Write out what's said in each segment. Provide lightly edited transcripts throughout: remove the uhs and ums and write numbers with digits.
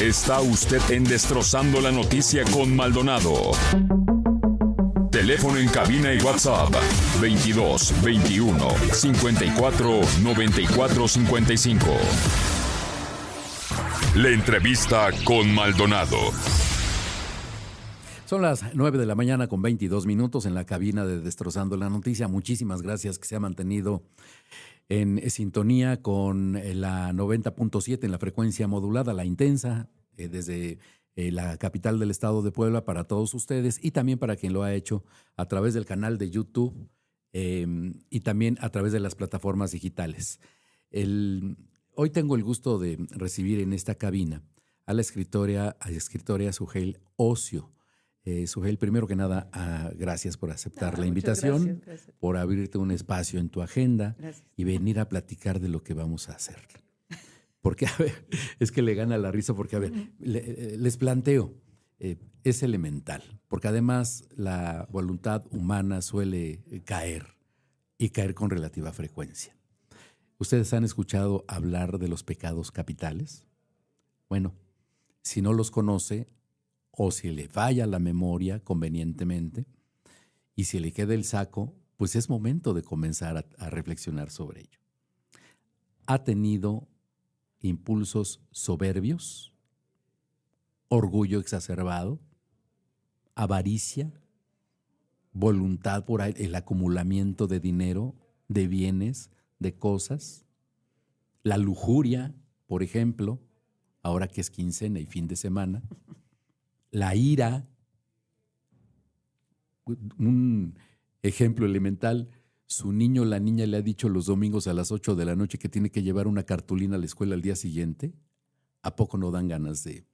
Está usted en Destrozando la Noticia con Maldonado. Teléfono en cabina y WhatsApp 22 21 54 94 55. La entrevista con Maldonado. Son las 9 de la mañana con 22 minutos en la cabina de Destrozando la Noticia. Muchísimas gracias que se ha mantenido en sintonía con la 90.7 en la frecuencia modulada, la intensa, desde la capital del estado de Puebla para todos ustedes y también para quien lo ha hecho a través del canal de YouTube y también a través de las plataformas digitales. Hoy tengo el gusto de recibir en esta cabina a la escritora Suheil Ocio. Suheil, primero que nada, gracias por aceptar la invitación, gracias. Por abrirte un espacio en tu agenda y venir a platicar de lo que vamos a hacer. Porque, a ver, es que le gana la risa porque, a ver, les planteo, es elemental, porque además la voluntad humana suele caer y caer con relativa frecuencia. ¿Ustedes han escuchado hablar de los pecados capitales? Bueno, si no los conoce, o si le falla la memoria convenientemente, y si le queda el saco, pues es momento de comenzar a reflexionar sobre ello. ¿Ha tenido impulsos soberbios, orgullo exacerbado, avaricia, voluntad por el acumulamiento de dinero, de bienes, de cosas, la lujuria, por ejemplo, ahora que es quincena y fin de semana, la ira? Un ejemplo elemental, su niño o la niña le ha dicho los domingos a las 8 de la noche que tiene que llevar una cartulina a la escuela al día siguiente. ¿A poco no dan ganas de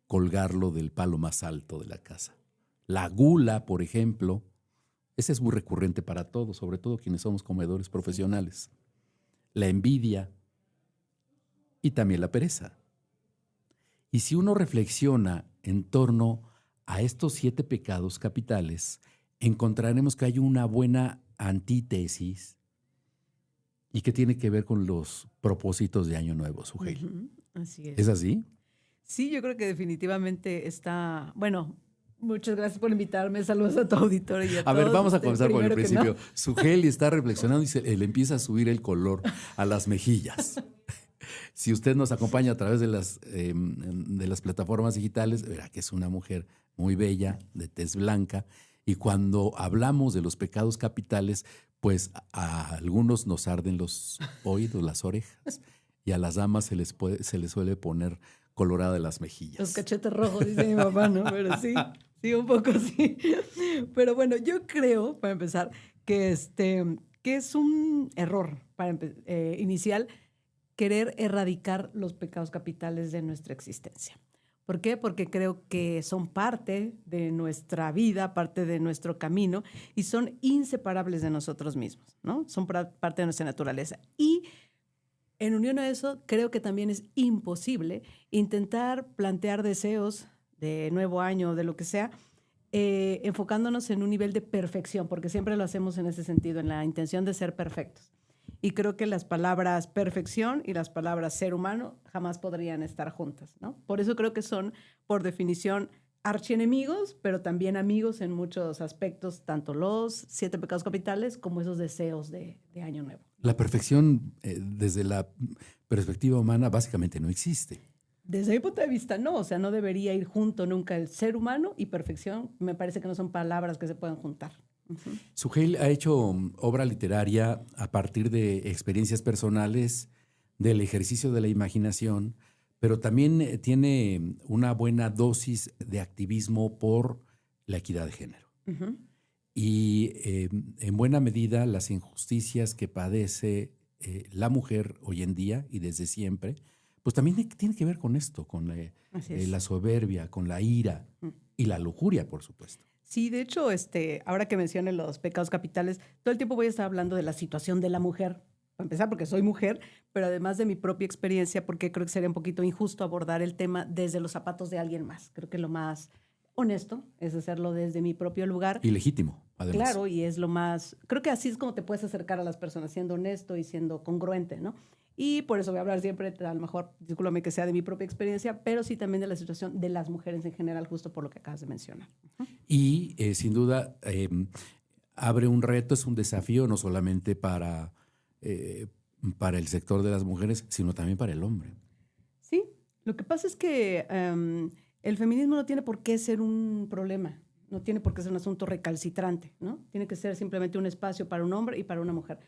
colgarlo del palo más alto de la casa? La gula, por ejemplo, ese es muy recurrente para todos, sobre todo quienes somos comedores profesionales. La envidia y también la pereza. Y si uno reflexiona en torno a estos 7 pecados capitales, encontraremos que hay una buena antítesis y que tiene que ver con los propósitos de Año Nuevo, Suheil. Así es. ¿Es así? Sí, yo creo que definitivamente está... Bueno, muchas gracias por invitarme. Saludos a tu auditorio y a todos. A ver, vamos a comenzar por el principio. No. Suheil está reflexionando y le empieza a subir el color a las mejillas. Si usted nos acompaña a través de las plataformas digitales, verá que es una mujer muy bella, de tez blanca, y cuando hablamos de los pecados capitales, pues a algunos nos arden los oídos, las orejas, y a las damas se les suele poner colorada las mejillas. Los cachetes rojos, dice mi papá, ¿no? Pero sí, un poco sí. Pero bueno, yo creo, para empezar, que es un error inicial querer erradicar los pecados capitales de nuestra existencia. ¿Por qué? Porque creo que son parte de nuestra vida, parte de nuestro camino y son inseparables de nosotros mismos, ¿no? Son parte de nuestra naturaleza. Y en unión a eso, creo que también es imposible intentar plantear deseos de nuevo año o de lo que sea, enfocándonos en un nivel de perfección, porque siempre lo hacemos en ese sentido, en la intención de ser perfectos. Y creo que las palabras perfección y las palabras ser humano jamás podrían estar juntas, ¿no? Por eso creo que son, por definición, archienemigos, pero también amigos en muchos aspectos, tanto los 7 pecados capitales como esos deseos de Año Nuevo. La perfección, desde la perspectiva humana, básicamente no existe. Desde mi punto de vista, no. O sea, no debería ir junto nunca el ser humano y perfección. Me parece que no son palabras que se puedan juntar. Uh-huh. Suheil ha hecho obra literaria a partir de experiencias personales, del ejercicio de la imaginación, pero también tiene una buena dosis de activismo por la equidad de género. Uh-huh. Y en buena medida las injusticias que padece la mujer hoy en día y desde siempre, pues también tiene que ver con esto, con la soberbia, con la ira y la lujuria, por supuesto. Sí, de hecho, ahora que mencioné los pecados capitales, todo el tiempo voy a estar hablando de la situación de la mujer. Para empezar, porque soy mujer, pero además de mi propia experiencia, porque creo que sería un poquito injusto abordar el tema desde los zapatos de alguien más. Creo que lo más honesto es hacerlo desde mi propio lugar. Y legítimo, además. Claro, y es lo más... Creo que así es como te puedes acercar a las personas, siendo honesto y siendo congruente, ¿no? Y por eso voy a hablar siempre, a lo mejor, discúlpame que sea de mi propia experiencia, pero sí también de la situación de las mujeres en general, justo por lo que acabas de mencionar. Y sin duda abre un reto, es un desafío no solamente para el sector de las mujeres, sino también para el hombre. Sí, lo que pasa es que el feminismo no tiene por qué ser un problema, no tiene por qué ser un asunto recalcitrante, ¿no? Tiene que ser simplemente un espacio para un hombre y para una mujer,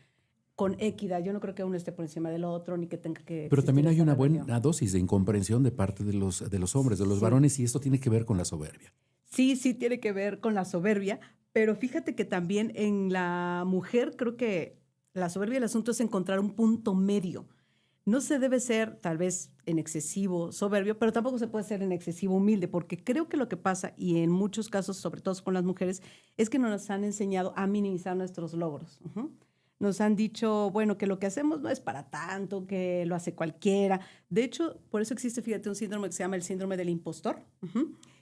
con equidad. Yo no creo que uno esté por encima del otro, ni que tenga que... Pero también hay esa una relación. buena dosis de incomprensión de parte de los hombres, de los Sí. varones, y esto tiene que ver con la soberbia. Sí, sí tiene que ver con la soberbia, pero fíjate que también en la mujer creo que la soberbia del asunto es encontrar un punto medio. No se debe ser tal vez en excesivo soberbio, pero tampoco se puede ser en excesivo humilde, porque creo que lo que pasa, y en muchos casos, sobre todo con las mujeres, es que nos han enseñado a minimizar nuestros logros. Nos han dicho, bueno, que lo que hacemos no es para tanto, que lo hace cualquiera. De hecho, por eso existe, fíjate, un síndrome que se llama el síndrome del impostor.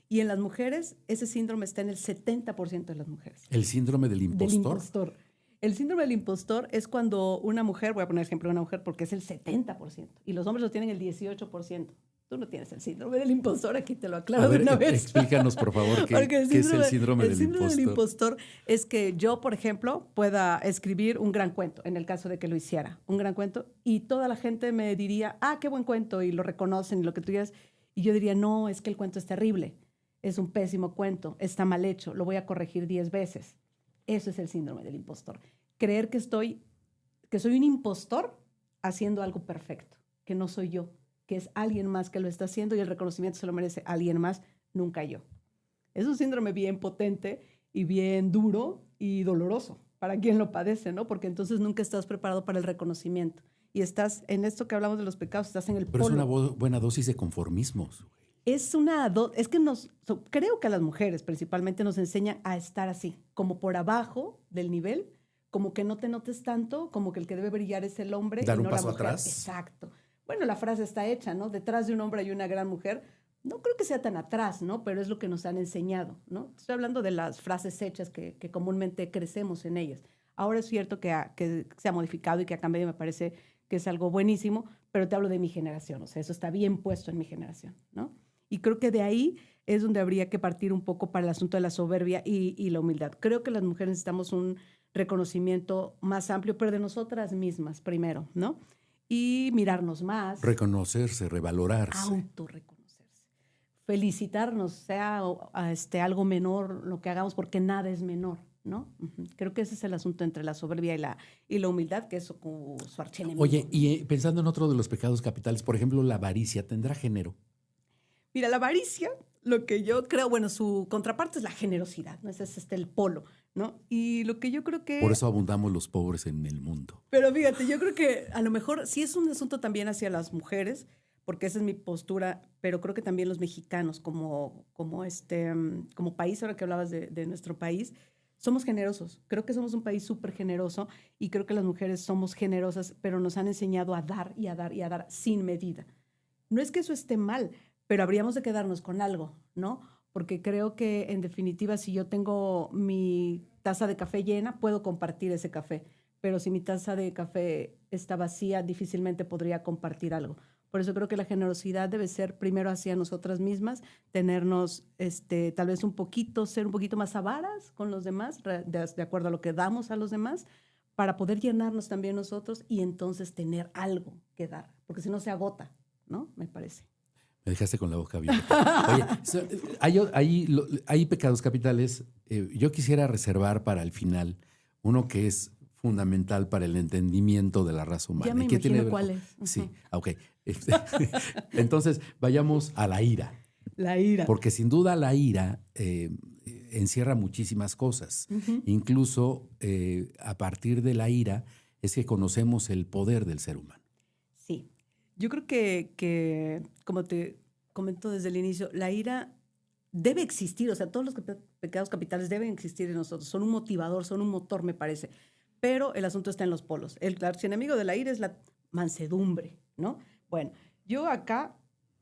Y en las mujeres, ese síndrome está en el 70% de las mujeres. El síndrome del impostor. Del impostor. El síndrome del impostor es cuando una mujer, voy a poner ejemplo de una mujer porque es el 70%, y los hombres lo tienen el 18%. Tú no tienes el síndrome del impostor, aquí te lo aclaro A ver, de una vez. explícanos, por favor, qué es el síndrome del impostor. El síndrome del impostor es que yo, por ejemplo, pueda escribir un gran cuento, en el caso de que lo hiciera, un gran cuento, y toda la gente me diría, ah, qué buen cuento, y lo reconocen, y lo que tú digas, y yo diría, no, es que el cuento es terrible, es un pésimo cuento, está mal hecho, lo voy a corregir 10 veces. Eso es el síndrome del impostor. Creer que soy un impostor haciendo algo perfecto, que no soy yo, que es alguien más que lo está haciendo y el reconocimiento se lo merece alguien más, nunca yo. Es un síndrome bien potente y bien duro y doloroso para quien lo padece, ¿no? Porque entonces nunca estás preparado para el reconocimiento. Y estás en esto que hablamos de los pecados, estás en el Pero polo. es una buena dosis de conformismos. Es que creo que a las mujeres principalmente nos enseñan a estar así, como por abajo del nivel, como que no te notes tanto, como que el que debe brillar es el hombre. Dar y un no paso la mujer. atrás. Exacto. Bueno, la frase está hecha, ¿no? Detrás de un hombre hay una gran mujer. No creo que sea tan atrás, ¿no? Pero es lo que nos han enseñado, ¿no? Estoy hablando de las frases hechas que comúnmente crecemos en ellas. Ahora es cierto que se ha modificado y que ha cambiado y me parece que es algo buenísimo, pero te hablo de mi generación, o sea, eso está bien puesto en mi generación, ¿no? Y creo que de ahí es donde habría que partir un poco para el asunto de la soberbia y la humildad. Creo que las mujeres necesitamos un reconocimiento más amplio, pero de nosotras mismas primero, ¿no? Y mirarnos más. Reconocerse, revalorarse. Autorreconocerse. Felicitarnos, sea algo menor lo que hagamos, porque nada es menor, ¿no? Creo que ese es el asunto entre la soberbia y la humildad, que es su archienemigo. Oye, y pensando en otro de los pecados capitales, por ejemplo, la avaricia, ¿tendrá género? Mira, la avaricia, lo que yo creo, bueno, su contraparte es la generosidad, ¿no? Ese es el polo, ¿no? Y lo que yo creo que... Por eso abundamos los pobres en el mundo. Pero fíjate, yo creo que a lo mejor sí es un asunto también hacia las mujeres, porque esa es mi postura, pero creo que también los mexicanos como país, ahora que hablabas de nuestro país, somos generosos. Creo que somos un país súper generoso y creo que las mujeres somos generosas, pero nos han enseñado a dar y a dar y a dar sin medida. No es que eso esté mal, pero habríamos de quedarnos con algo, ¿no? Porque creo que, en definitiva, si yo tengo mi taza de café llena, puedo compartir ese café. Pero si mi taza de café está vacía, difícilmente podría compartir algo. Por eso creo que la generosidad debe ser primero hacia nosotras mismas, tenernos tal vez ser un poquito más avaras con los demás, de acuerdo a lo que damos a los demás, para poder llenarnos también nosotros y entonces tener algo que dar. Porque si no se agota, ¿no? Me parece. Me dejaste con la boca abierta. Oye, hay pecados capitales. Yo quisiera reservar para el final uno que es fundamental para el entendimiento de la raza humana. Ya me imagino cuál es. Sí, ok. Entonces, vayamos a la ira. La ira. Porque sin duda la ira encierra muchísimas cosas. Incluso a partir de la ira es que conocemos el poder del ser humano. Sí. Yo creo que, como te comento desde el inicio, la ira debe existir, o sea, todos los pecados capitales deben existir en nosotros, son un motivador, son un motor, me parece, pero el asunto está en los polos. El archienemigo de la ira es la mansedumbre, ¿no? Bueno, yo acá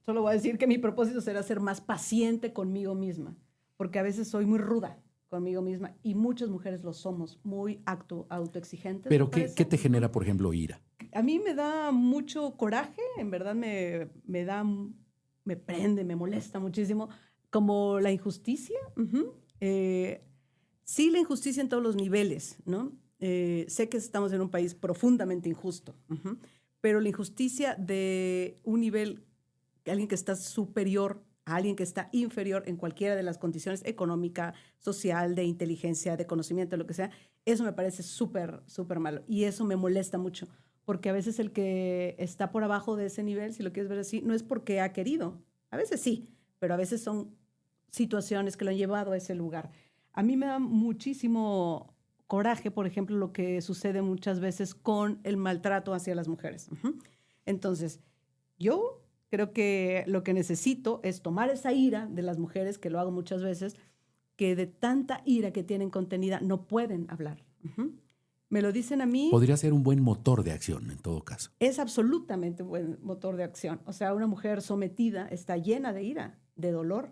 solo voy a decir que mi propósito será ser más paciente conmigo misma, porque a veces soy muy ruda conmigo misma y muchas mujeres lo somos, muy autoexigentes. Pero ¿qué te genera, por ejemplo, ira? a mí me da mucho coraje, en verdad me prende, me molesta muchísimo, como la injusticia. Sí, la injusticia en todos los niveles, ¿no? Sé que estamos en un país profundamente injusto, pero la injusticia de un nivel, alguien que está superior a alguien que está inferior en cualquiera de las condiciones económica, social, de inteligencia, de conocimiento, lo que sea, eso me parece súper, súper malo. Y eso me molesta mucho, porque a veces el que está por abajo de ese nivel, si lo quieres ver así, no es porque ha querido. A veces sí, pero a veces son situaciones que lo han llevado a ese lugar. A mí me da muchísimo coraje, por ejemplo, lo que sucede muchas veces con el maltrato hacia las mujeres. Entonces, yo creo que lo que necesito es tomar esa ira de las mujeres, que lo hago muchas veces, que de tanta ira que tienen contenida no pueden hablar. Me lo dicen a mí. Podría ser un buen motor de acción en todo caso. Es absolutamente un buen motor de acción. O sea, una mujer sometida está llena de ira, de dolor,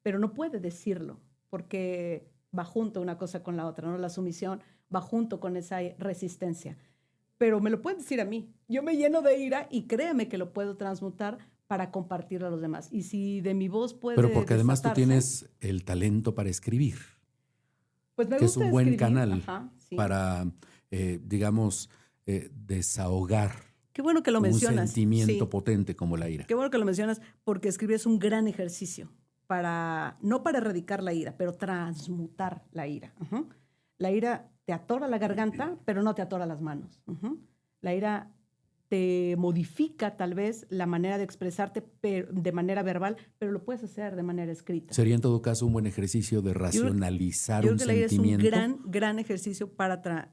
pero no puede decirlo porque va junto una cosa con la otra, ¿no? La sumisión va junto con esa resistencia. Pero me lo puede decir a mí. Yo me lleno de ira y créeme que lo puedo transmutar para compartirlo a los demás. Y si de mi voz puede Pero porque además tú desatarse, tienes el talento para escribir. Pues me que es gusta un buen escribir. canal Sí. para, digamos, desahogar Qué bueno que lo mencionas. un sentimiento Sí. potente como la ira. Qué bueno que lo mencionas, porque escribir es un gran ejercicio no para erradicar la ira, pero transmutar la ira. La ira te atora la garganta, pero no te atora las manos. La ira te modifica tal vez la manera de expresarte de manera verbal, pero lo puedes hacer de manera escrita. Sería en todo caso un buen ejercicio de racionalizar un sentimiento. Yo creo que la ira es un gran ejercicio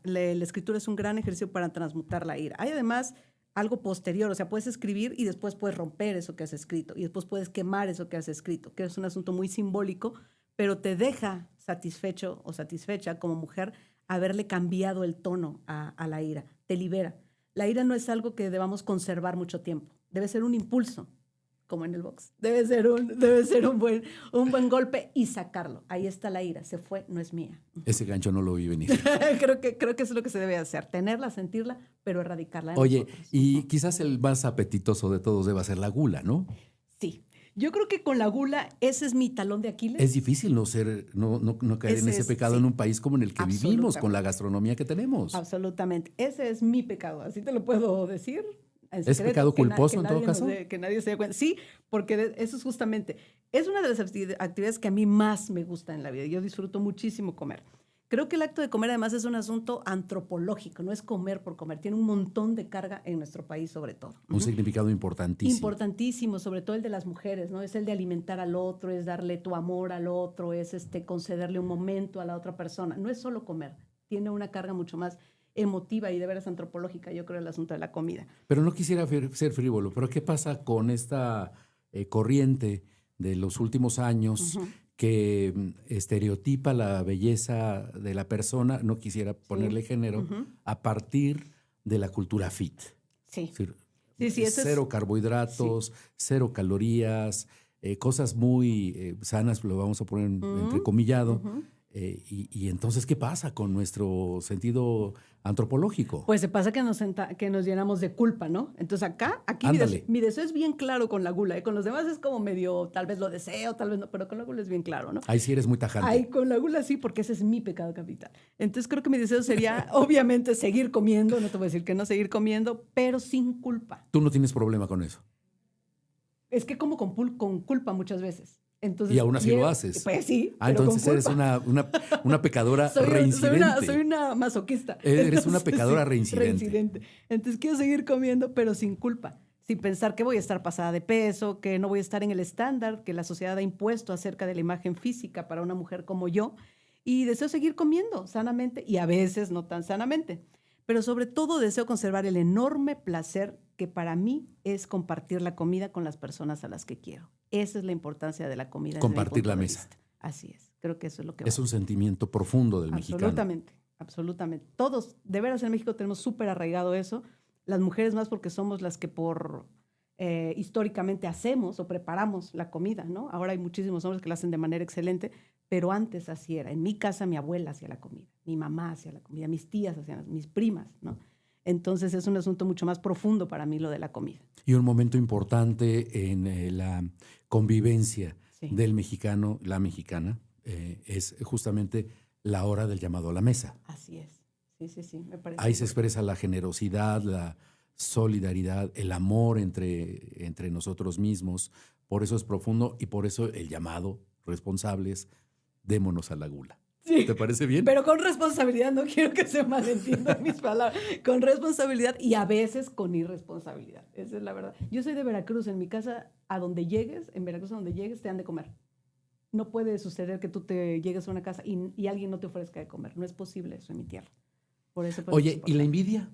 la escritura es un gran ejercicio para transmutar la ira. Hay además algo posterior, o sea, puedes escribir y después puedes romper eso que has escrito y después puedes quemar eso que has escrito, que es un asunto muy simbólico, pero te deja satisfecho o satisfecha como mujer haberle cambiado el tono a la ira, te libera. La ira no es algo que debamos conservar mucho tiempo, debe ser un impulso, como en el box, debe ser un buen golpe y sacarlo. Ahí está la ira, se fue, no es mía. Ese gancho no lo vi venir. creo que eso es lo que se debe hacer, tenerla, sentirla, pero erradicarla en Oye, nosotros. y quizás el más apetitoso de todos deba ser la gula, ¿no? Sí. Yo creo que con la gula, ese es mi talón de Aquiles. Es difícil no caer en ese pecado en un país como en el que vivimos, con la gastronomía que tenemos. Absolutamente. Ese es mi pecado, así te lo puedo decir. ¿Es pecado culposo en todo caso? Que nadie se dé cuenta. Sí, porque eso es justamente, es una de las actividades que a mí más me gusta en la vida. Yo disfruto muchísimo comer. Creo que el acto de comer además es un asunto antropológico, no es comer por comer. Tiene un montón de carga en nuestro país sobre todo. Un significado importantísimo. Importantísimo, sobre todo el de las mujeres, ¿no? Es el de alimentar al otro, es darle tu amor al otro, es concederle un momento a la otra persona. No es solo comer, tiene una carga mucho más emotiva y de veras antropológica, yo creo, el asunto de la comida. Pero no quisiera ser frívolo, pero ¿qué pasa con esta corriente de los últimos años que estereotipa la belleza de la persona, no quisiera ponerle género, a partir de la cultura fit? Sí. Es decir, cero carbohidratos, cero calorías, cosas muy sanas, lo vamos a poner entrecomillado. Y entonces, ¿qué pasa con nuestro sentido antropológico? Pues se pasa que nos llenamos de culpa, ¿no? Entonces aquí mi deseo es bien claro con la gula, ¿eh? Con los demás es como medio, tal vez lo deseo, tal vez no, pero con la gula es bien claro, ¿no? Ahí sí eres muy tajante. Ahí con la gula sí, porque ese es mi pecado capital. Entonces creo que mi deseo sería, obviamente, seguir comiendo, no te voy a decir que no, seguir comiendo, pero sin culpa. ¿Tú no tienes problema con eso? Es que como con culpa muchas veces. Entonces, y aún así lo haces. Pues sí. Entonces eres una pecadora reincidente. Soy una masoquista. Eres una pecadora reincidente. Entonces quiero seguir comiendo, pero sin culpa. Sin pensar que voy a estar pasada de peso, que no voy a estar en el estándar que la sociedad ha impuesto acerca de la imagen física para una mujer como yo. Y deseo seguir comiendo sanamente y a veces no tan sanamente. Pero sobre todo deseo conservar el enorme placer que para mí es compartir la comida con las personas a las que quiero. Esa es la importancia de la comida. Compartir la mesa. Así es. Creo que eso es lo que es un sentimiento profundo del mexicano. Absolutamente. Todos, de veras en México tenemos súper arraigado eso. Las mujeres más porque somos las que históricamente hacemos o preparamos la comida, ¿no? Ahora hay muchísimos hombres que la hacen de manera excelente, pero antes así era. En mi casa mi abuela hacía la comida, mi mamá hacía la comida, mis tías hacían, mis primas, ¿no? Entonces es un asunto mucho más profundo para mí lo de la comida. Y un momento importante en la convivencia del mexicano, la mexicana, es justamente la hora del llamado a la mesa. Así es. Sí, me parece. Ahí se expresa la generosidad, la solidaridad, el amor entre nosotros mismos. Por eso es profundo y por eso el llamado, responsables, démonos a la gula. Sí, ¿te parece bien? Pero con responsabilidad, no quiero que se malentiendan mis palabras. Con responsabilidad y a veces con irresponsabilidad. Esa es la verdad. Yo soy de Veracruz. En mi casa, a donde llegues, en Veracruz, a donde llegues, te dan de comer. No puede suceder que tú te llegues a una casa y alguien no te ofrezca de comer. No es posible eso en mi tierra. Por eso, Oye, ¿y la envidia?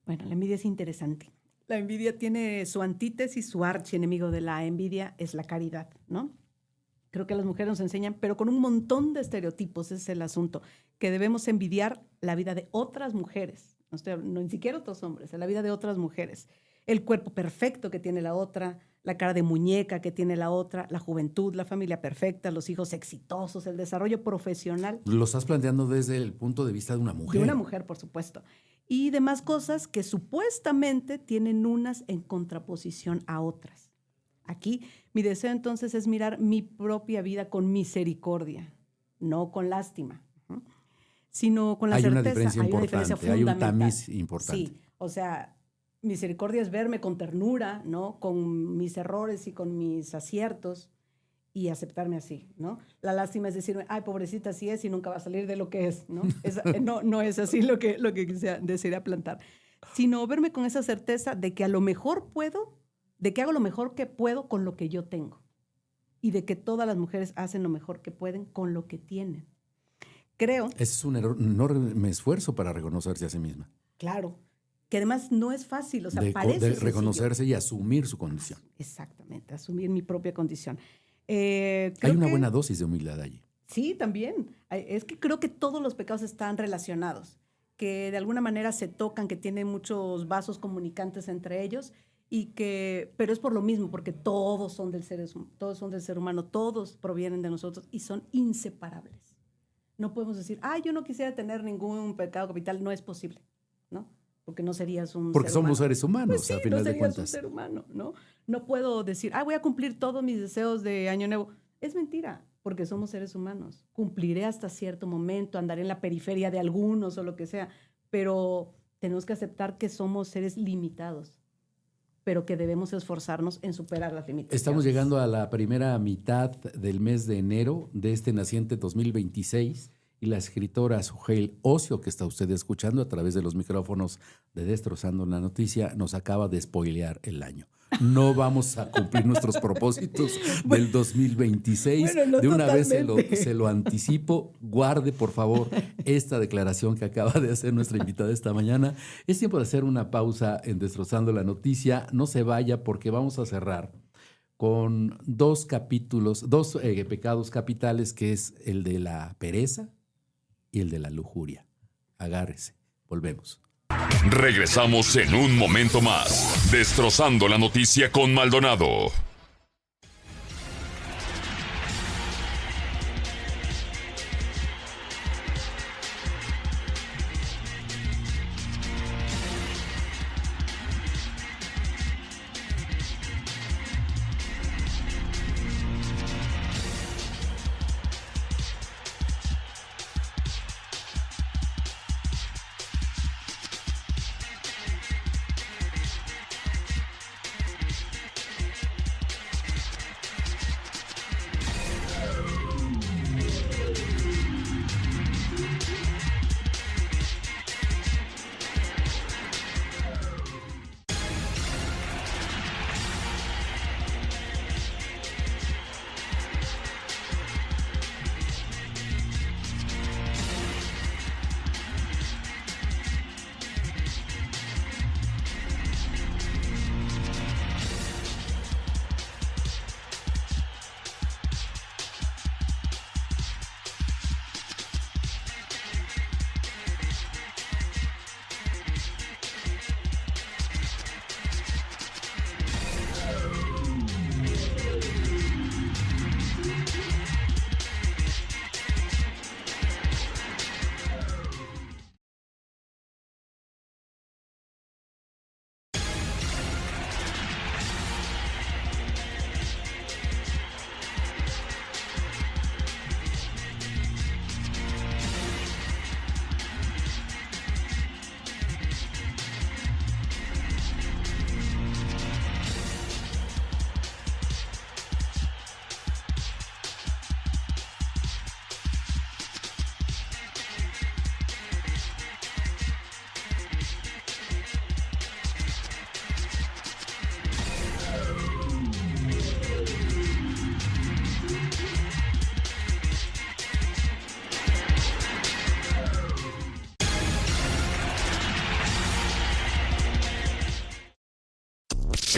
Bueno, la envidia es interesante. La envidia tiene su antítesis, su archienemigo de la envidia es la caridad, ¿no? Creo que las mujeres nos enseñan, pero con un montón de estereotipos, ese es el asunto, que debemos envidiar la vida de otras mujeres, no ni siquiera otros hombres, la vida de otras mujeres, el cuerpo perfecto que tiene la otra, la cara de muñeca que tiene la otra, la juventud, la familia perfecta, los hijos exitosos, el desarrollo profesional. Lo estás planteando desde el punto de vista de una mujer. De una mujer, por supuesto. Y demás cosas que supuestamente tienen unas en contraposición a otras. Aquí mi deseo entonces es mirar mi propia vida con misericordia, no con lástima, sino con la certeza. Hay una diferencia importante, hay un tamiz importante. Sí, o sea, misericordia es verme con ternura, ¿no? Con mis errores y con mis aciertos y aceptarme así, ¿no? La lástima es decirme, ay, pobrecita, así es y nunca va a salir de lo que es, ¿no? No es así lo que desearía plantar, sino verme con esa certeza de que a lo mejor puedo, de que hago lo mejor que puedo con lo que yo tengo y de que todas las mujeres hacen lo mejor que pueden con lo que tienen. Creo... Ese es un enorme esfuerzo para reconocerse a sí misma. Claro, que además no es fácil, o sea, parece de reconocerse y asumir su condición. Exactamente, asumir mi propia condición. Hay una buena dosis de humildad allí. Sí, también. Es que creo que todos los pecados están relacionados, que de alguna manera se tocan, que tienen muchos vasos comunicantes entre ellos, pero es por lo mismo, porque todos son del ser humano, todos provienen de nosotros y son inseparables. No podemos decir, yo no quisiera tener ningún pecado capital, no es posible, ¿no? Porque no serías un Porque ser somos humano. seres humanos, pues sí, a final no de serías cuentas. Un ser humano, ¿no? No puedo decir, voy a cumplir todos mis deseos de Año Nuevo. Es mentira, porque somos seres humanos. Cumpliré hasta cierto momento, andaré en la periferia de algunos o lo que sea, pero tenemos que aceptar que somos seres limitados, pero que debemos esforzarnos en superar las limitaciones. Estamos llegando a la primera mitad del mes de enero de este naciente 2026 y la escritora Suheil Ocio, que está usted escuchando a través de los micrófonos de Destrozando la Noticia, nos acaba de spoilear el año. No vamos a cumplir nuestros propósitos del 2026. Bueno, no de una totalmente. vez se lo anticipo. Guarde, por favor, esta declaración que acaba de hacer nuestra invitada esta mañana. Es tiempo de hacer una pausa en Destrozando la Noticia. No se vaya porque vamos a cerrar con dos pecados capitales, que es el de la pereza y el de la lujuria. Agárrese. Volvemos. Regresamos en un momento más. Destrozando la Noticia con Maldonado.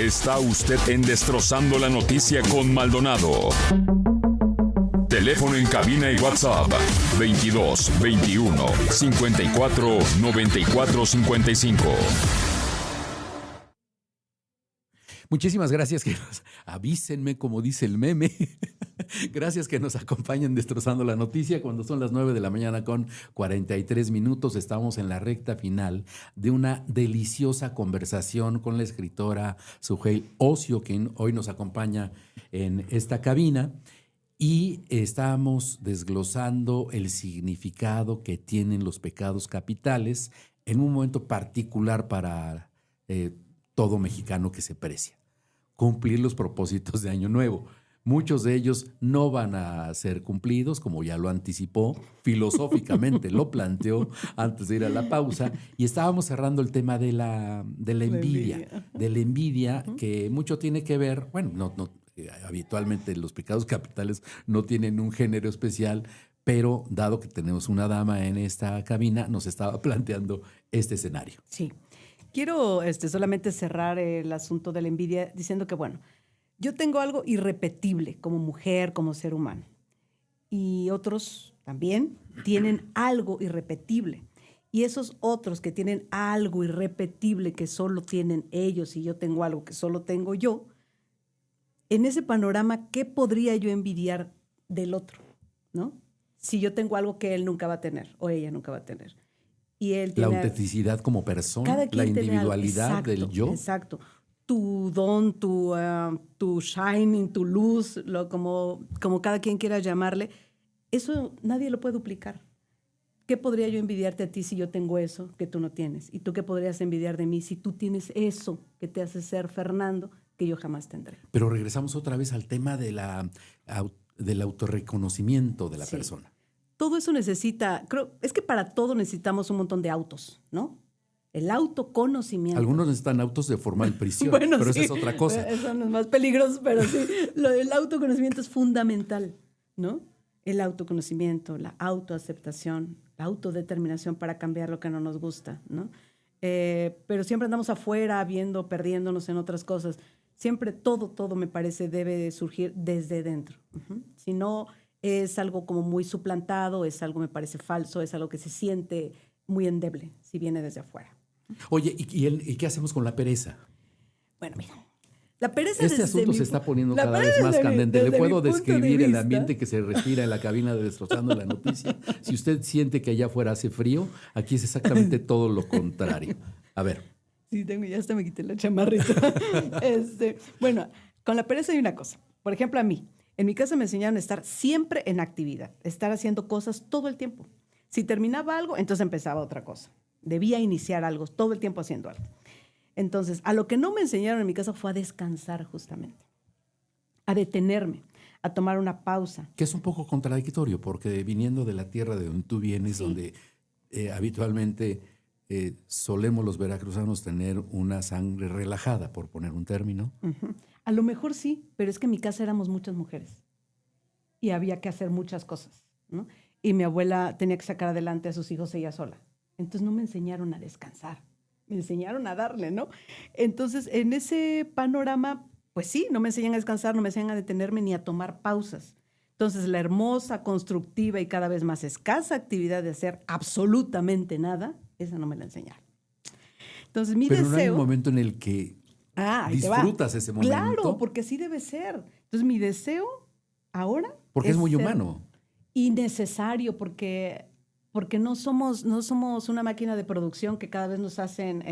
Está usted en Destrozando la Noticia con Maldonado. Teléfono en cabina y WhatsApp 22 21 54 94 55. Muchísimas gracias, avísenme como dice el meme. Gracias que nos acompañen Destrozando la Noticia cuando son las 9 de la mañana con 43 minutos. Estamos en la recta final de una deliciosa conversación con la escritora Suheil Ocio, que hoy nos acompaña en esta cabina. Y estamos desglosando el significado que tienen los pecados capitales en un momento particular para todo mexicano que se precia. Cumplir los propósitos de Año Nuevo. Muchos de ellos no van a ser cumplidos, como ya lo anticipó, filosóficamente lo planteó antes de ir a la pausa. Y estábamos cerrando el tema de la envidia. De la envidia, que mucho tiene que ver, bueno, habitualmente los pecados capitales no tienen un género especial, pero dado que tenemos una dama en esta cabina, nos estaba planteando este escenario. Sí. Quiero solamente cerrar el asunto de la envidia diciendo que, bueno, yo tengo algo irrepetible como mujer, como ser humano. Y otros también tienen algo irrepetible. Y esos otros que tienen algo irrepetible que solo tienen ellos y yo tengo algo que solo tengo yo, en ese panorama, ¿qué podría yo envidiar del otro? ¿No? Si yo tengo algo que él nunca va a tener o ella nunca va a tener. Y él tiene, la autenticidad como persona, la individualidad del yo. Exacto. Tu don, tu shining, tu luz, como cada quien quiera llamarle, eso nadie lo puede duplicar. ¿Qué podría yo envidiarte a ti si yo tengo eso que tú no tienes? ¿Y tú qué podrías envidiar de mí si tú tienes eso que te hace ser Fernando que yo jamás tendré? Pero regresamos otra vez al tema del autorreconocimiento de la persona. Todo eso es que para todo necesitamos un montón de autos, ¿no? El autoconocimiento. Algunos necesitan autos de formal prisión, bueno, pero sí, esa es otra cosa. Son los más peligrosos, pero sí, el autoconocimiento es fundamental, ¿no? El autoconocimiento, la autoaceptación, la autodeterminación para cambiar lo que no nos gusta, ¿no? Pero siempre andamos afuera viendo, perdiéndonos en otras cosas. Siempre todo me parece debe surgir desde dentro. Si no, es algo como muy suplantado, es algo me parece falso, es algo que se siente muy endeble si viene desde afuera. Oye, ¿y qué hacemos con la pereza? Bueno, mira, la pereza este asunto se está poniendo cada vez más candente. ¿Le puedo describir el ambiente que se respira en la cabina de Destrozando la Noticia? Si usted siente que allá afuera hace frío, aquí es exactamente todo lo contrario. A ver. Sí, ya hasta me quité la chamarrita. Bueno, con la pereza hay una cosa. Por ejemplo, a mí, en mi casa me enseñaron a estar siempre en actividad, estar haciendo cosas todo el tiempo. Si terminaba algo, entonces empezaba otra cosa. Debía iniciar algo, todo el tiempo haciendo algo. Entonces, a lo que no me enseñaron en mi casa fue a descansar justamente, a detenerme, a tomar una pausa. Que es un poco contradictorio, porque viniendo de la tierra de donde tú vienes, sí, donde habitualmente solemos los veracruzanos tener una sangre relajada, por poner un término. Uh-huh. A lo mejor sí, pero es que en mi casa éramos muchas mujeres y había que hacer muchas cosas, ¿no? Y mi abuela tenía que sacar adelante a sus hijos ella sola. Entonces no me enseñaron a descansar, me enseñaron a darle, ¿no? Entonces en ese panorama, pues sí, no me enseñan a descansar, no me enseñan a detenerme ni a tomar pausas. Entonces la hermosa, constructiva y cada vez más escasa actividad de hacer absolutamente nada, esa no me la enseñaron. Entonces mi deseo... Pero no hay un momento en el que disfrutas ese momento. Claro, porque así debe ser. Entonces mi deseo ahora... Porque es muy humano. Y necesario, porque no somos una máquina de producción que cada vez nos hacen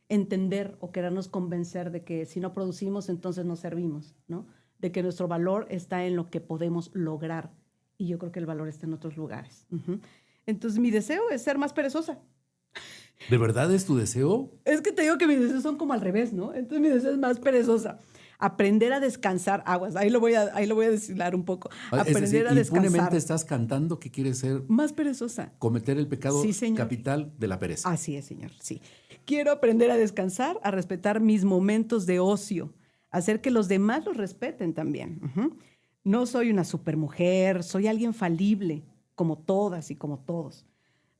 entender o querernos convencer de que si no producimos, entonces no servimos, ¿no? De que nuestro valor está en lo que podemos lograr. Y yo creo que el valor está en otros lugares. Uh-huh. Entonces mi deseo es ser más perezosa. ¿De verdad es tu deseo? Es que te digo que mis deseos son como al revés, ¿no? Entonces mi deseo es más perezosa. Aprender a descansar, aguas. Ahí lo voy a deshilar un poco. Aprender a descansar. Impunemente estás cantando que quieres ser... más perezosa. Cometer el pecado sí, capital de la pereza. Así es, señor, sí. Quiero aprender a descansar, a respetar mis momentos de ocio, hacer que los demás los respeten también. Uh-huh. No soy una supermujer, soy alguien falible, como todas y como todos.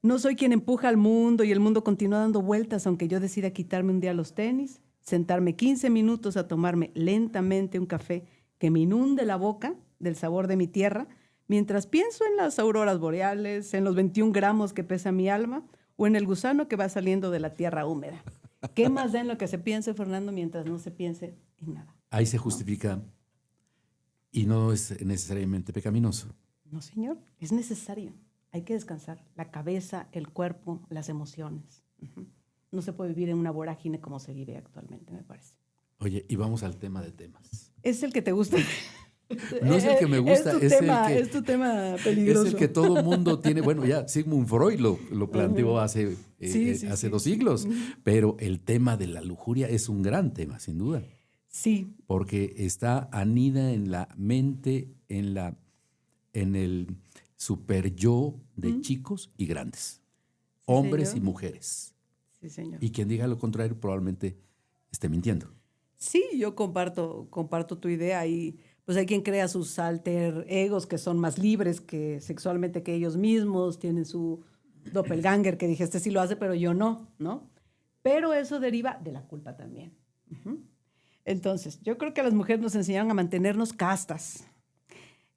No soy quien empuja al mundo y el mundo continúa dando vueltas, aunque yo decida quitarme un día los tenis. sentarme 15 minutos a tomarme lentamente un café que me inunde la boca del sabor de mi tierra, mientras pienso en las auroras boreales, en los 21 gramos que pesa mi alma o en el gusano que va saliendo de la tierra húmeda. ¿Qué más da en lo que se piense, Fernando, mientras no se piense en nada? Ahí se justifica y no es necesariamente pecaminoso. No, señor, es necesario. Hay que descansar la cabeza, el cuerpo, las emociones. No se puede vivir en una vorágine como se vive actualmente, me parece. Oye, y vamos al tema de temas. ¿Es el que te gusta? No es el que me gusta, es tu tema peligroso. Es el que todo mundo tiene. Bueno, ya Sigmund Freud lo planteó hace 2 siglos, pero el tema de la lujuria es un gran tema, sin duda. Sí. Porque está anida en la mente, en el super yo de chicos y grandes, hombres señor. y mujeres. Sí, señor. Y quien diga lo contrario probablemente esté mintiendo. Sí, yo comparto tu idea y pues hay quien crea sus alter egos que son más libres que sexualmente que ellos mismos, tienen su doppelganger que dije, este sí lo hace, pero yo no, ¿no? Pero eso deriva de la culpa también. Entonces, yo creo que a las mujeres nos enseñaron a mantenernos castas,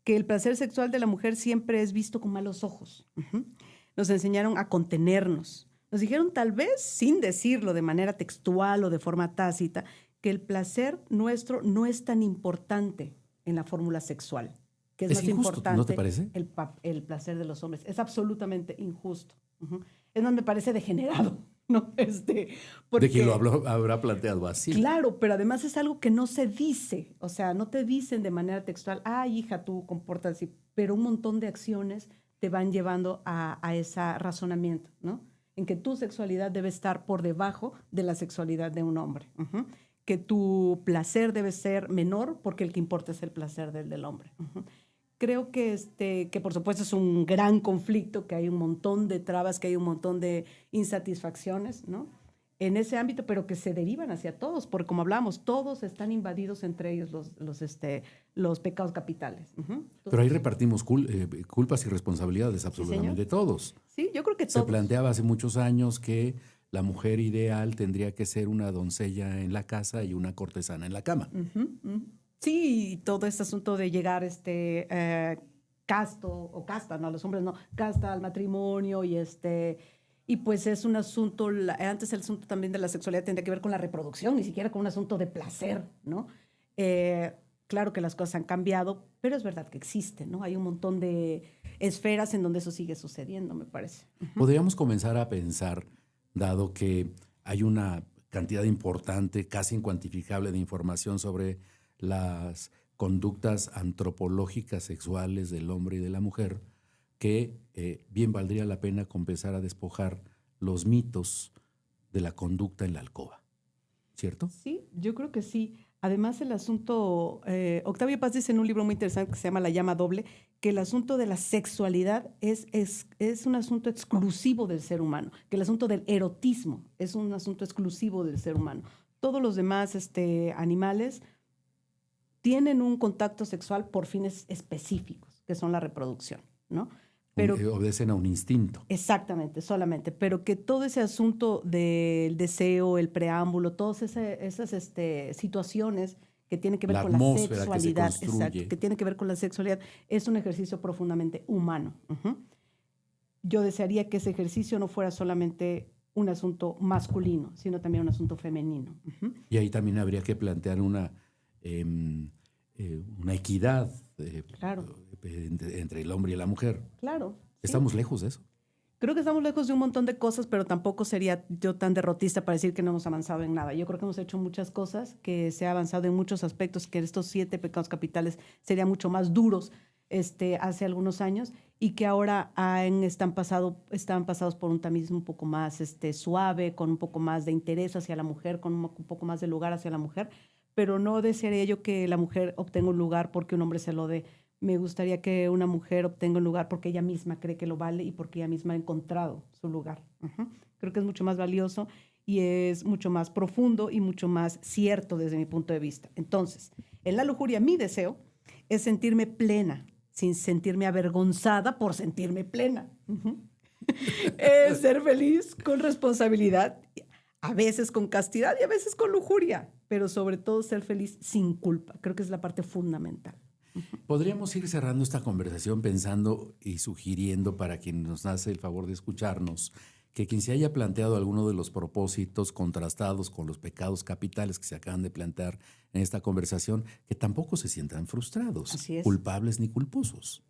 que el placer sexual de la mujer siempre es visto con malos ojos. Nos enseñaron a contenernos. Nos dijeron, tal vez sin decirlo de manera textual o de forma tácita, que el placer nuestro no es tan importante en la fórmula sexual, que es más injusto, importante. ¿no te parece? El placer de los hombres. Es absolutamente injusto. Es donde parece degenerado, ¿no? Porque, de quien lo habrá planteado así. Claro, pero además es algo que no se dice. O sea, no te dicen de manera textual, ay, hija, tú comportas así. Pero un montón de acciones te van llevando a ese razonamiento, ¿no? En que tu sexualidad debe estar por debajo de la sexualidad de un hombre. Que tu placer debe ser menor porque el que importa es el placer del hombre. Creo que por supuesto es un gran conflicto, que hay un montón de trabas, que hay un montón de insatisfacciones, ¿no? En ese ámbito, pero que se derivan hacia todos, porque como hablamos, todos están invadidos entre ellos los pecados capitales. Entonces, pero ahí repartimos culpas y responsabilidades absolutamente todos. Sí, yo creo que todos. Se planteaba hace muchos años que la mujer ideal tendría que ser una doncella en la casa y una cortesana en la cama. Sí, y todo este asunto de llegar casto o casta, no, los hombres no, casta al matrimonio y pues es un asunto, antes el asunto también de la sexualidad tendría que ver con la reproducción, ni siquiera con un asunto de placer, ¿no? Claro que las cosas han cambiado, pero es verdad que existe, ¿no? Hay un montón de esferas en donde eso sigue sucediendo, me parece. Podríamos comenzar a pensar, dado que hay una cantidad importante, casi incuantificable de información sobre las conductas antropológicas sexuales del hombre y de la mujer, que bien valdría la pena comenzar a despojar los mitos de la conducta en la alcoba, ¿cierto? Sí, yo creo que sí. Además, el asunto, Octavio Paz dice en un libro muy interesante que se llama La llama doble, que el asunto de la sexualidad es un asunto exclusivo del ser humano, que el asunto del erotismo es un asunto exclusivo del ser humano. Todos los demás animales tienen un contacto sexual por fines específicos, que son la reproducción, ¿no? Pero obedecen a un instinto. Exactamente, solamente. Pero que todo ese asunto del deseo, el preámbulo, todas esas situaciones que tienen que ver con la sexualidad, que tiene que ver con la sexualidad, es un ejercicio profundamente humano. Yo desearía que ese ejercicio no fuera solamente un asunto masculino, sino también un asunto femenino. Y ahí también habría que plantear una equidad claro. entre el hombre y la mujer. Claro. ¿Estamos lejos de eso? Creo que estamos lejos de un montón de cosas, pero tampoco sería yo tan derrotista para decir que no hemos avanzado en nada. Yo creo que hemos hecho muchas cosas, que se ha avanzado en muchos aspectos, que estos 7 pecados capitales serían mucho más duros hace algunos años y que ahora están pasados por un tamiz un poco más suave, con un poco más de interés hacia la mujer, con un poco más de lugar hacia la mujer, pero no desearía yo que la mujer obtenga un lugar porque un hombre se lo dé. Me gustaría que una mujer obtenga un lugar porque ella misma cree que lo vale y porque ella misma ha encontrado su lugar. Creo que es mucho más valioso y es mucho más profundo y mucho más cierto desde mi punto de vista. Entonces, en la lujuria, mi deseo es sentirme plena, sin sentirme avergonzada por sentirme plena. Es ser feliz con responsabilidad, a veces con castidad y a veces con lujuria, pero sobre todo ser feliz sin culpa. Creo que es la parte fundamental. Podríamos ir cerrando esta conversación pensando y sugiriendo para quien nos hace el favor de escucharnos que quien se haya planteado alguno de los propósitos contrastados con los pecados capitales que se acaban de plantear en esta conversación, que tampoco se sientan frustrados, Así es. culpables ni culposos.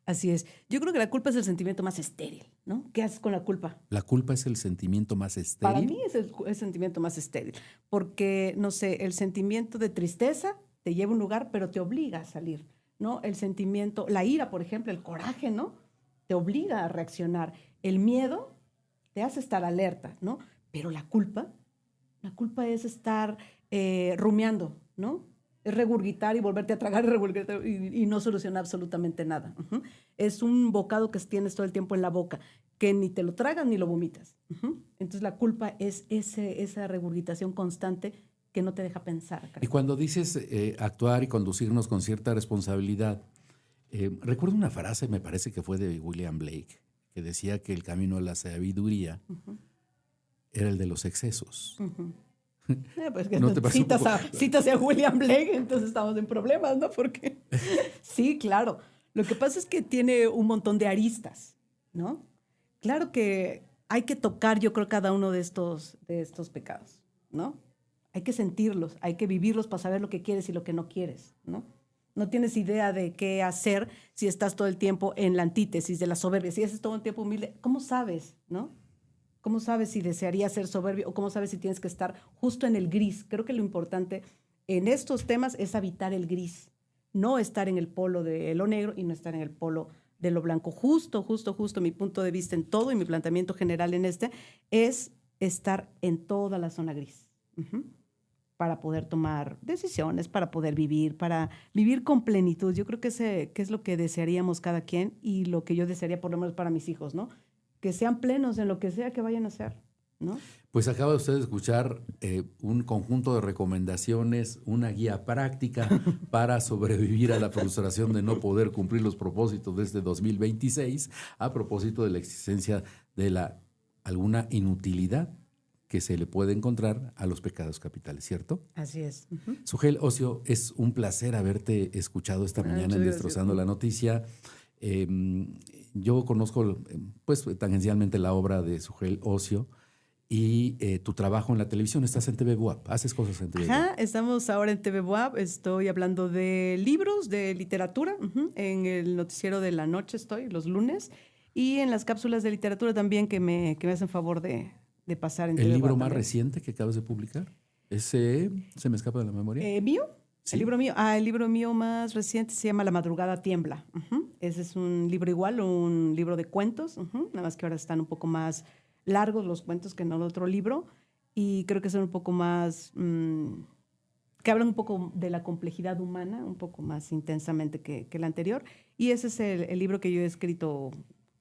Así es. Yo creo que la culpa es el sentimiento más estéril, ¿no? ¿Qué haces con la culpa? La culpa es el sentimiento más estéril. Para mí es el sentimiento más estéril, porque, no sé, el sentimiento de tristeza te lleva a un lugar, pero te obliga a salir, ¿no? El sentimiento, la ira, por ejemplo, el coraje, ¿no? Te obliga a reaccionar. El miedo te hace estar alerta, ¿no? Pero la culpa es estar rumiando, ¿no? Es regurgitar y volverte a tragar y no solucionar absolutamente nada. Uh-huh. Es un bocado que tienes todo el tiempo en la boca, que ni te lo tragas ni lo vomitas. Uh-huh. Entonces la culpa es esa regurgitación constante que no te deja pensar. Y cuando dices actuar y conducirnos con cierta responsabilidad, recuerdo una frase, me parece que fue de William Blake, que decía que el camino a la sabiduría era el de los excesos. Pues que ¿No te parece citas a William Blake, entonces estamos en problemas, ¿no? Porque sí, claro. Lo que pasa es que tiene un montón de aristas, ¿no? Claro que hay que tocar, yo creo, cada uno de estos pecados, ¿no? Hay que sentirlos, hay que vivirlos para saber lo que quieres y lo que no quieres, ¿no? No tienes idea de qué hacer si estás todo el tiempo en la antítesis de la soberbia. Si estás todo el tiempo humilde, ¿cómo sabes, no? ¿Cómo sabes si desearías ser soberbio o cómo sabes si tienes que estar justo en el gris? Creo que lo importante en estos temas es habitar el gris, no estar en el polo de lo negro y no estar en el polo de lo blanco. Justo, mi punto de vista en todo y mi planteamiento general en es estar en toda la zona gris. Para poder tomar decisiones, para poder vivir, para vivir con plenitud. Yo creo que es lo que desearíamos cada quien y lo que yo desearía por lo menos para mis hijos, ¿no? Que sean plenos en lo que sea que vayan a hacer, ¿no? Pues acaba usted de escuchar un conjunto de recomendaciones, una guía práctica para sobrevivir a la frustración de no poder cumplir los propósitos de este 2026 a propósito de la existencia de alguna inutilidad que se le puede encontrar a los pecados capitales, ¿cierto? Así es. Sugel Ocio, es un placer haberte escuchado esta mañana en Destrozando la Noticia. Yo conozco pues tangencialmente la obra de Sugel Ocio y tu trabajo en la televisión. Estás en TV Buap, haces cosas en TV Buap. Ajá, estamos ahora en TV Buap. Estoy hablando de libros, de literatura. En el noticiero de la noche estoy, los lunes. Y en las cápsulas de literatura también que me hacen favor de pasar en TV ¿El libro Buap más también. reciente que acabas de publicar? ¿Ese se me escapa de la memoria? ¿Mío? Sí. El libro mío más reciente se llama La madrugada tiembla. Ese es un libro igual, un libro de cuentos, nada más que ahora están un poco más largos los cuentos que en el otro libro y creo que son un poco más, que hablan un poco de la complejidad humana, un poco más intensamente que el anterior. Y ese es el libro que yo he escrito,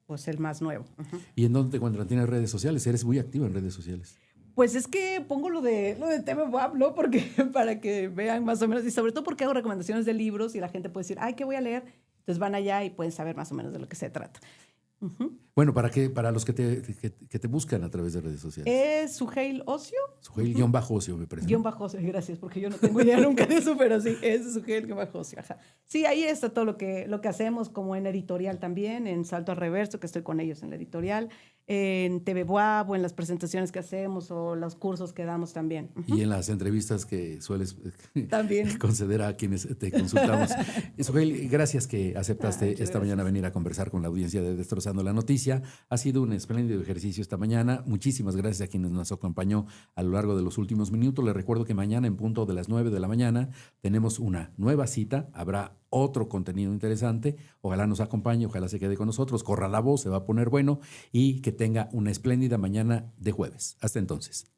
pues el más nuevo. ¿Y en dónde te encuentran? ¿Tienes redes sociales? Eres muy activa en redes sociales. Pues es que pongo lo de TV Buap, ¿no? Porque para que vean más o menos, y sobre todo porque hago recomendaciones de libros y la gente puede decir, ay, ¿qué voy a leer? Entonces van allá y pueden saber más o menos de lo que se trata. Bueno, para los que te buscan a través de redes sociales. Es Sugel Ocio. Sugel-Ocio, me parece. _Ocio, gracias, porque yo no tengo idea nunca de eso, pero sí, es Sugel-Ocio. Ajá. Sí, ahí está todo lo que hacemos, como en editorial también, en Salto al Reverso, que estoy con ellos en la editorial, en TV Buap, o en las presentaciones que hacemos, o los cursos que damos también. Y en las entrevistas que sueles también conceder a quienes te consultamos. Sugel, gracias que aceptaste esta mañana venir a conversar con la audiencia de Destrozando la Noticia. Ha sido un espléndido ejercicio esta mañana. Muchísimas gracias a quienes nos acompañó a lo largo de los últimos minutos. Les recuerdo que mañana en punto de las 9 de la mañana tenemos una nueva cita. Habrá otro contenido interesante. Ojalá nos acompañe, ojalá se quede con nosotros. Corra la voz, se va a poner bueno y que tenga una espléndida mañana de jueves. Hasta entonces.